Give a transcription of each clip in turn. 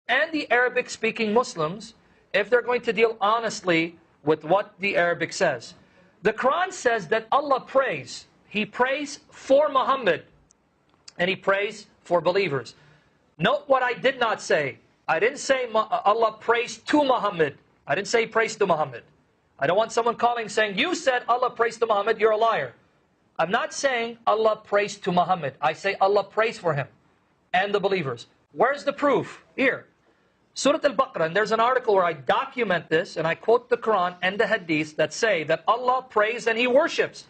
and the Arabic-speaking Muslims if they're going to deal honestly with what the Arabic says. The Quran says that Allah prays. He prays for Muhammad, and He prays for believers. Note what I did not say. I didn't say Allah prays to Muhammad. I didn't say He prays to Muhammad. I don't want someone calling saying, you said Allah prays to Muhammad, you're a liar. I'm not saying Allah prays to Muhammad. I say Allah prays for him and the believers. Where's the proof? Here. Surah Al-Baqarah, and there's an article where I document this, and I quote the Quran and the Hadith that say that Allah prays and He worships.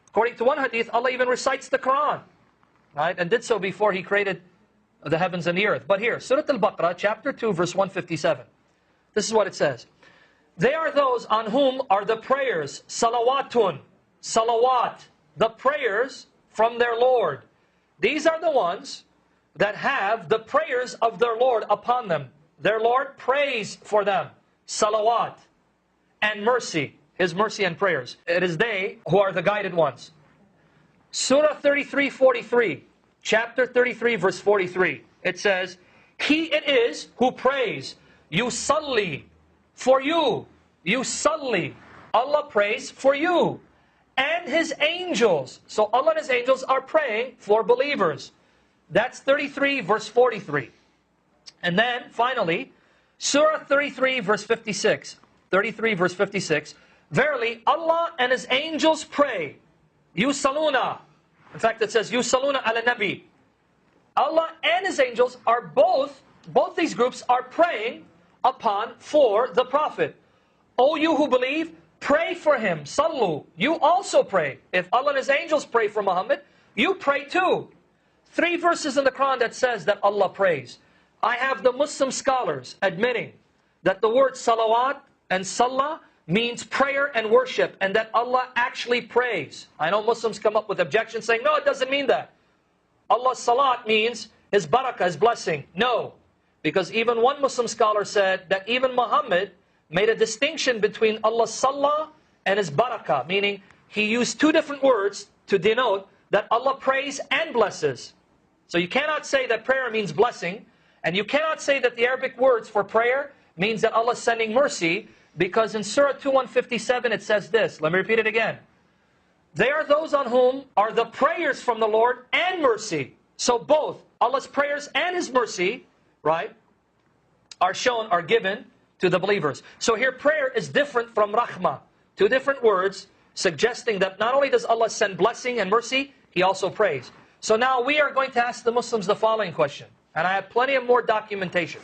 According to one Hadith, Allah even recites the Quran, right? And did so before He created the heavens and the earth. But here, Surah Al-Baqarah, chapter 2, verse 157. This is what it says. They are those on whom are the prayers, salawatun, salawat, the prayers from their Lord. These are the ones that have the prayers of their Lord upon them. Their Lord prays for them, salawat, and mercy, His mercy and prayers. It is they who are the guided ones. Surah 33:43, chapter 33, verse 43. It says, He it is who prays, yusalli, for you. Yusalli, Allah prays for you. And His angels. So Allah and His angels are praying for believers. That's 33, verse 43. And then, finally, Surah 33, verse 56. 33, verse 56. Verily, Allah and His angels pray. Yusaluna. In fact, it says, Yusaluna ala nabi. Allah and His angels are both these groups are praying for the Prophet. O you who believe, pray for him. Sallu. You also pray. If Allah and His angels pray for Muhammad, you pray too. 3 verses in the Quran that says that Allah prays. I have the Muslim scholars admitting that the word salawat and salah means prayer and worship, and that Allah actually prays. I know Muslims come up with objections saying, no, it doesn't mean that. Allah's salat means His barakah, His blessing. No, because even one Muslim scholar said that even Muhammad made a distinction between Allah's salah and His barakah, meaning he used 2 different words to denote that Allah prays and blesses. So you cannot say that prayer means blessing, and you cannot say that the Arabic words for prayer means that Allah is sending mercy, because in Surah 2:157 it says this. Let me repeat it again. They are those on whom are the prayers from the Lord and mercy. So both Allah's prayers and His mercy, right, are given to the believers. So here prayer is different from rahmah. 2 different words suggesting that not only does Allah send blessing and mercy, He also prays. So now we are going to ask the Muslims the following question. And I have plenty of more documentation.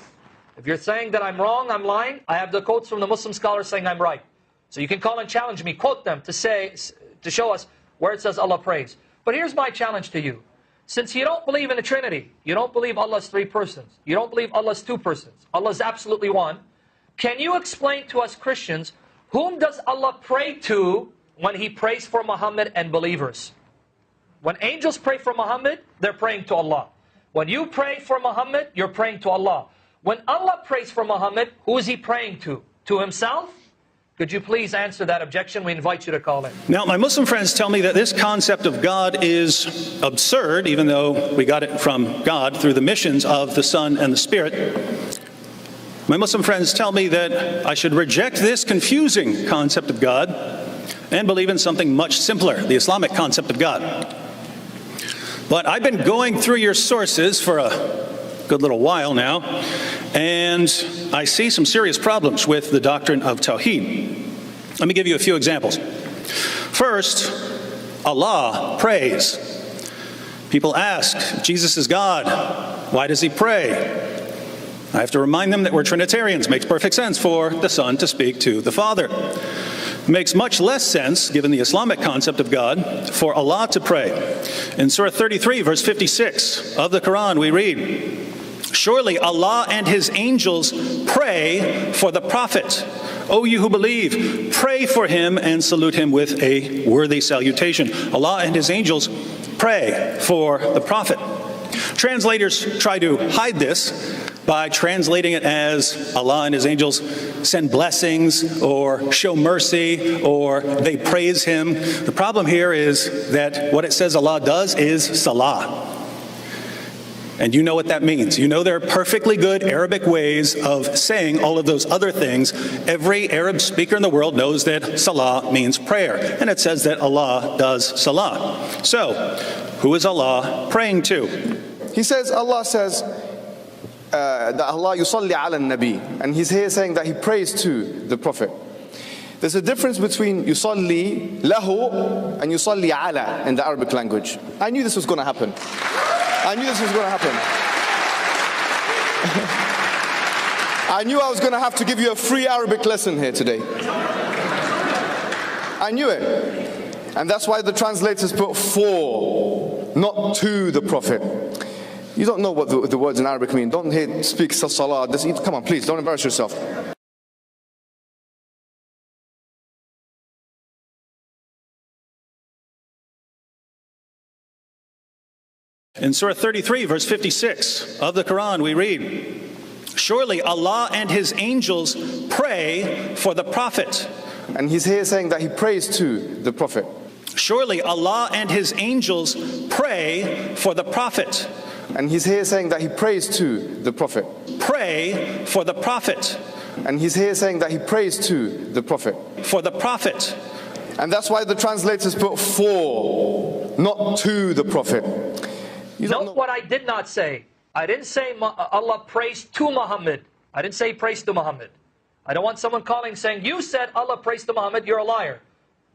If you're saying that I'm wrong, I'm lying, I have the quotes from the Muslim scholars saying I'm right. So you can call and challenge me, quote them to show us where it says Allah prays. But here's my challenge to you. Since you don't believe in the Trinity, you don't believe Allah is 3 persons, you don't believe Allah is 2 persons, Allah is absolutely one, can you explain to us Christians, whom does Allah pray to when He prays for Muhammad and believers? When angels pray for Muhammad, they're praying to Allah. When you pray for Muhammad, you're praying to Allah. When Allah prays for Muhammad, who is He praying to? To Himself? Could you please answer that objection? We invite you to call in. Now, my Muslim friends tell me that this concept of God is absurd, even though we got it from God through the missions of the Son and the Spirit. My Muslim friends tell me that I should reject this confusing concept of God and believe in something much simpler, the Islamic concept of God. But I've been going through your sources for a good little while now, and I see some serious problems with the doctrine of Tawheed. Let me give you a few examples. First, Allah prays. People ask, if Jesus is God, why does He pray? I have to remind them that we're Trinitarians. It makes perfect sense for the Son to speak to the Father. It makes much less sense, given the Islamic concept of God, for Allah to pray. In Surah 33, verse 56 of the Quran, we read, Surely Allah and His angels pray for the Prophet. O you who believe, pray for him and salute him with a worthy salutation. Allah and His angels pray for the Prophet. Translators try to hide this by translating it as Allah and His angels send blessings or show mercy or they praise Him. The problem here is that what it says Allah does is salah. And you know what that means. You know there are perfectly good Arabic ways of saying all of those other things. Every Arab speaker in the world knows that salah means prayer, and it says that Allah does salah. So, who is Allah praying to? He says, Allah says that Allah yusalli ala nabi, and he's here saying that he prays to the Prophet. There's a difference between yusalli lahu and yusalli ala in the Arabic language. I knew this was going to happen. I knew this was going to happen. I knew I was going to have to give you a free Arabic lesson here today. I knew it. And that's why the translators put for, not to the Prophet. You don't know what the words in Arabic mean. Don't here speak salah. Come on, please, don't embarrass yourself. In Surah 33, verse 56 of the Quran, we read, surely Allah and His angels pray for the Prophet. And he's here saying that he prays to the Prophet. Surely Allah and His angels pray for the Prophet. And he's here saying that he prays to the Prophet. Pray for the Prophet. And he's here saying that he prays to the Prophet. For the Prophet. And that's why the translators put for, not to the Prophet. Note what I did not say. I didn't say Allah prays to Muhammad. I didn't say he prays to Muhammad. I don't want someone calling saying, you said Allah prays to Muhammad, you're a liar.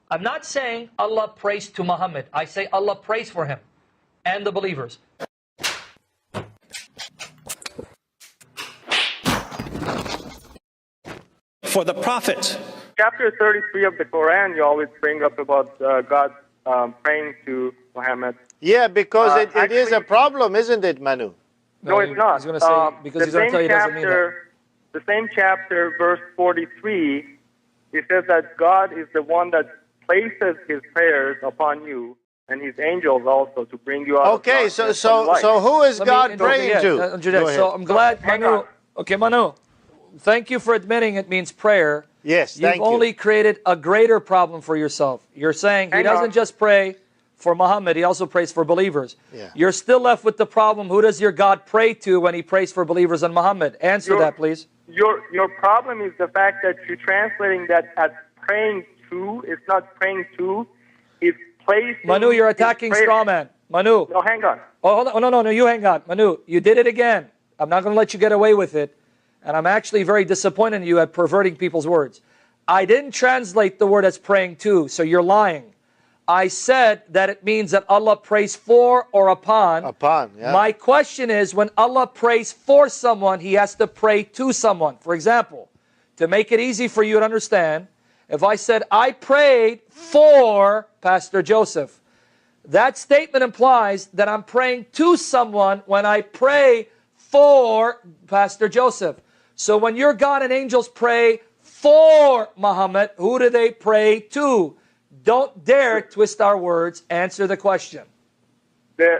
I'm not saying Allah prays to Muhammad. I say Allah prays for him and the believers. For the Prophet. Chapter 33 of the Quran, you always bring up about God praying to Muhammad. Yeah, because it is a problem, isn't it, Manu? No, it's not. He's going to say, because he's going to tell you he doesn't mean that. The same chapter, verse 43, it says that God is the one that places His prayers upon you and His angels also to bring you out. Okay, so who is God praying to? So I'm glad, Manu. Okay, Manu. Thank you for admitting it means prayer. Yes, thank you. You've only created a greater problem for yourself. You're saying He doesn't just pray for Muhammad, He also prays for believers. Yeah. You're still left with the problem, who does your God pray to when He prays for believers and Muhammad? Answer that, please. Your problem is the fact that you're translating that as praying to. It's not praying to. It's placing. Manu, you're attacking straw man. Manu. No, hang on. Oh, hold on. No, you hang on. Manu, you did it again. I'm not going to let you get away with it. And I'm actually very disappointed in you at perverting people's words. I didn't translate the word as praying to, so you're lying. I said that it means that Allah prays for or upon. Upon, yeah. My question is, when Allah prays for someone, He has to pray to someone. For example, to make it easy for you to understand, if I said, I prayed for Pastor Joseph, that statement implies that I'm praying to someone when I pray for Pastor Joseph. So when your God and angels pray for Muhammad, who do they pray to? Don't dare twist our words. Answer the question. The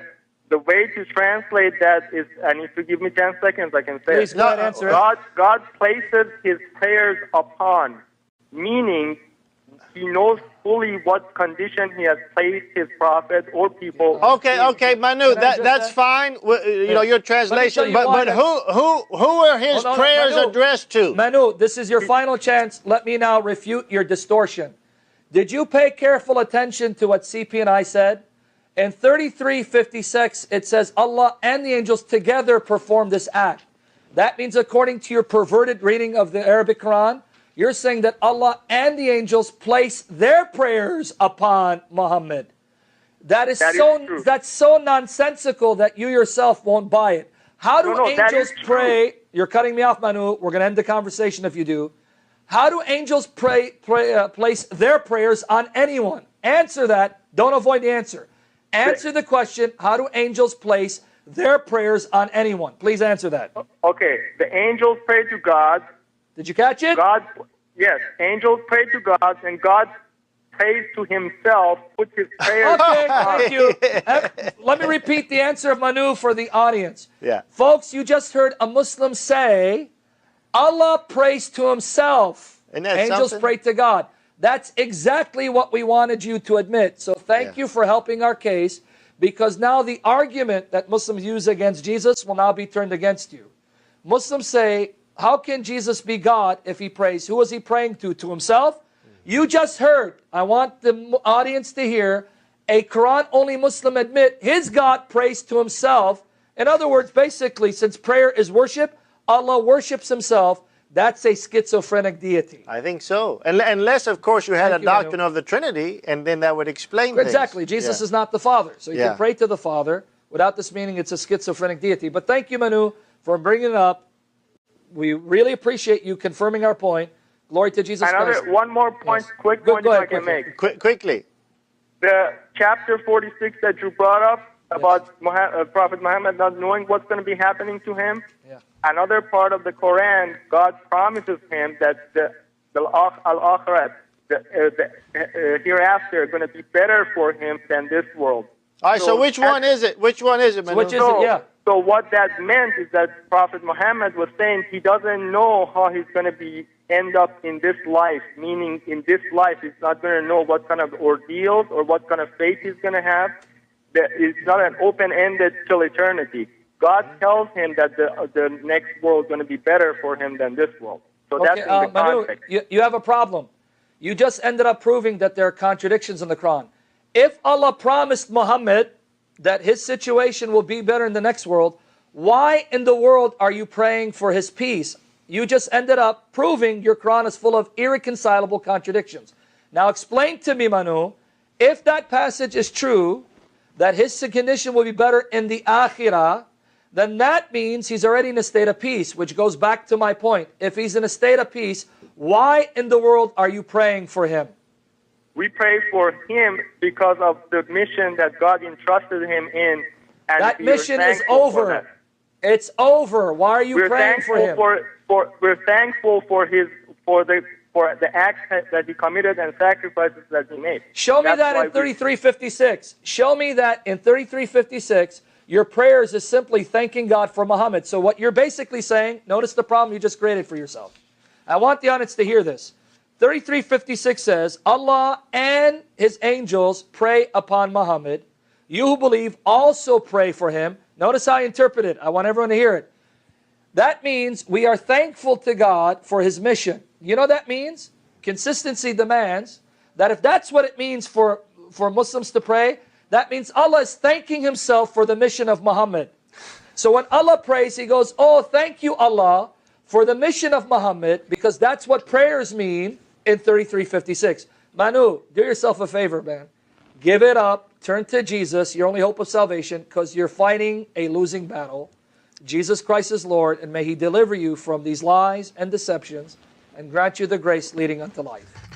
way to translate that is, and if you give me 10 seconds, I can say Please, it. go ahead, answer it. God places His prayers upon, meaning He knows fully what condition He has placed His prophet or people. Okay, Manu, that's fine. Your translation, but who are His prayers addressed to? Manu, this is your final chance. Let me now refute your distortion. Did you pay careful attention to what CP and I said? In 33:56, it says Allah and the angels together perform this act. That means, according to your perverted reading of the Arabic Quran, you're saying that Allah and the angels place their prayers upon Muhammad. That's so nonsensical that you yourself won't buy it. How do angels pray? You're cutting me off, Manu. We're going to end the conversation if you do. How do angels place their prayers on anyone? Answer that. Don't avoid the answer. Answer the question, how do angels place their prayers on anyone? Please answer that. Okay, the angels pray to God. Did you catch it? Yes, angels pray to God, and God prays to Himself, puts His prayers Okay, thank you. Let me repeat the answer of Manu for the audience. Yeah. Folks, you just heard a Muslim say, Allah prays to Himself. Angels pray to God. That's exactly what we wanted you to admit. So thank you for helping our case, because now the argument that Muslims use against Jesus will now be turned against you. Muslims say, how can Jesus be God if he prays? Who was he praying to? To himself? You just heard. I want the audience to hear a Quran-only Muslim admit his God prays to himself. In other words, basically, since prayer is worship, Allah worships himself. That's a schizophrenic deity. I think so. Unless, of course, you had a doctrine of the Trinity, and then that would explain things. Exactly. Jesus is not the Father. So you can pray to the Father without this meaning it's a schizophrenic deity. But thank you, Manu, for bringing it up. We really appreciate you confirming our point. Glory to Jesus Christ. One more point, quick point if I can make. Quickly. The chapter 46 that you brought up about Prophet Muhammad not knowing what's going to be happening to him. Yeah. Another part of the Quran, God promises him that the al-akhirat, the hereafter, are going to be better for him than this world. All right, so which one is it? Which one is it, Manu? Which is it, yeah. So what that meant is that Prophet Muhammad was saying he doesn't know how he's going to end up in this life, meaning in this life he's not going to know what kind of ordeals or what kind of fate he's going to have. It's not an open-ended till eternity. God tells him that the next world is going to be better for him than this world. So that's in the context. Manu, you have a problem. You just ended up proving that there are contradictions in the Quran. If Allah promised Muhammad that his situation will be better in the next world, why in the world are you praying for his peace? You just ended up proving your Quran is full of irreconcilable contradictions. Now explain to me, Manu, if that passage is true, that his condition will be better in the akhirah, then that means he's already in a state of peace, which goes back to my point. If he's in a state of peace, why in the world are you praying for him? We pray for him because of the mission that God entrusted him in. And that mission is over. It's over. Why are you praying for him? We're thankful for the acts that he committed and sacrifices that he made. Show me that in 3356. Show me that in 3356, your prayers is simply thanking God for Muhammad. So what you're basically saying, notice the problem you just created for yourself. I want the audience to hear this. 3356 says, Allah and his angels pray upon Muhammad. You who believe also pray for him. Notice how I interpret it. I want everyone to hear it. That means we are thankful to God for his mission. You know what that means? Consistency demands that if that's what it means for Muslims to pray, that means Allah is thanking himself for the mission of Muhammad. So when Allah prays, he goes, oh, thank you, Allah, for the mission of Muhammad, because that's what prayers mean in 3356. Manu, do yourself a favor, man. Give it up. Turn to Jesus, your only hope of salvation, because you're fighting a losing battle. Jesus Christ is Lord, and may he deliver you from these lies and deceptions and grant you the grace leading unto life.